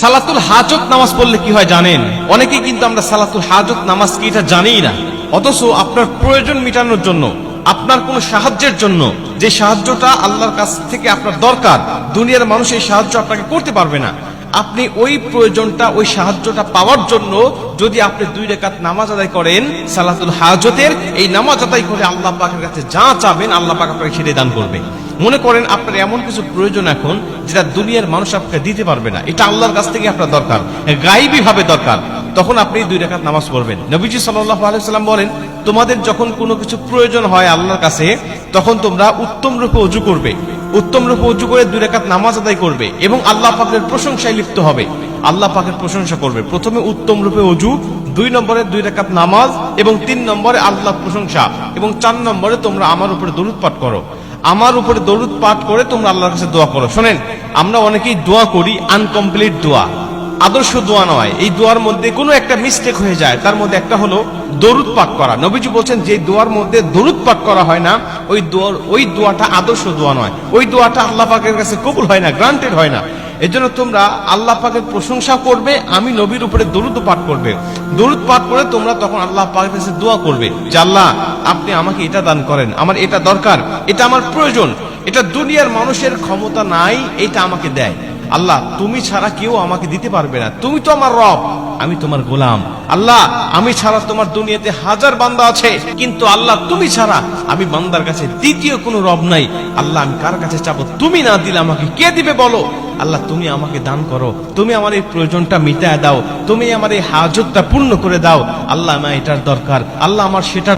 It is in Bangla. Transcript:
সালাতুল হাজত নামাজ পড়লে কি হয় জানেন? অনেকেই কিন্তু আমরা সালাতুল হাজত নামাজ কি এটা জানিই না, অথচ আপনার প্রয়োজন মেটানোর জন্য, আপনার কোন সাহায্যের জন্য, যে সাহায্যটা আল্লাহর কাছ থেকে আপনার দরকার, দুনিয়ার মানুষ এই সাহায্য আপনাকে করতে পারবে না, আপনি ওই প্রয়োজনটা, ওই সাহায্যটা পাওয়ার জন্য যদি আপনি 2 রাকাত নামাজ আদায় করেন সালাতুল হাজতের, এই নামাজ আদায় করে আল্লাহ পাকের কাছে যা চাবেন আল্লাহ পাক আপনাকে সেটাই দান করবে। মনে করেন আপনার এমন কিছু প্রয়োজন এখন যেটা দুনিয়ার মানুষ আপনাকে দিতে পারবে না, এটা আল্লাহর কাছ থেকে আপনার দরকার, গায়েবী ভাবে দরকার, তখন আপনি 2 রাকাত নামাজ পড়বেন। নবীজি সাল্লাল্লাহু আলাইহি ওয়াসাল্লাম বলেন, তোমাদের যখন কোনো কিছু প্রয়োজন হয় আল্লাহর কাছে, তখন তোমরা উত্তম রূপে ওযু করবে, উত্তম রূপে ওযু করে 2 রাকাত নামাজ আদায় করবে এবং আল্লাহ পাকের প্রশংসায় লিপ্ত হবে, আল্লাহ পাকের প্রশংসা করবে। প্রথমে উত্তম রূপে ওযু, 2 নম্বরে 2 রাকাত নামাজ এবং 3 নম্বরে আল্লাহর প্রশংসা এবং 4 নম্বরে তোমরা আমার উপরে দরুদ পাঠ করো, আমার উপরে দরুদ পাঠ করে তোমরা আল্লাহর কাছে দোয়া করো। শোনেন, আমরা অনেকেই দোয়া করি আনকমপ্লিট দোয়া, আদর্শ দোয়া নয়। এই দোয়ার মধ্যে কোনো একটা মিস্টেক হয়ে যায়, তার মধ্যে একটা হলো দরুদ পাঠ করা। নবীজি বলছেন যে দোয়ার মধ্যে দরুদ পাঠ করা হয় না, ওই দোয়াটা আদর্শ দোয়া নয়, ওই দোয়াটা আল্লাহ পাকের কাছে কবুল হয় না, গ্রান্টেড হয় না। এজন্য তোমরা আল্লাহ পাকের প্রশংসা করবে, আমি নবীর উপরে দরুদ পাঠ করবে, দরুদ পাঠ করে তোমরা তখন আল্লাহ পাকের কাছে দোয়া করবে যে আল্লাহ আপনি আমাকে এটা দান করেন, আমার এটা দরকার, এটা আমার প্রয়োজন, এটা দুনিয়ার মানুষের ক্ষমতা নাই এটা আমাকে দেয়। আল্লাহ তুমি ছাড়া কেউ আমাকে দিতে পারবে না, তুমি তো আমার রব, আমি তোমার গোলাম। আল্লাহ আমি ছাড়া তোমার দুনিয়াতে হাজার বান্দা আছে, কিন্তু আল্লাহ তুমি ছাড়া আমি বান্দার কাছে দ্বিতীয় কোনো রব নাই। আল্লাহ আমি কার কাছে চাবো? তুমি না দিলে আমাকে কে দিবে বলো? আল্লাহ তুমি আমাকে দান করো, তুমি আমার এই প্রয়োজনটা মিটায় দাও, তুমি আমার এই হাজতটা পূর্ণ করে দাও। আল্লাহ আমার এটার দরকার, আল্লাহ আমার সেটা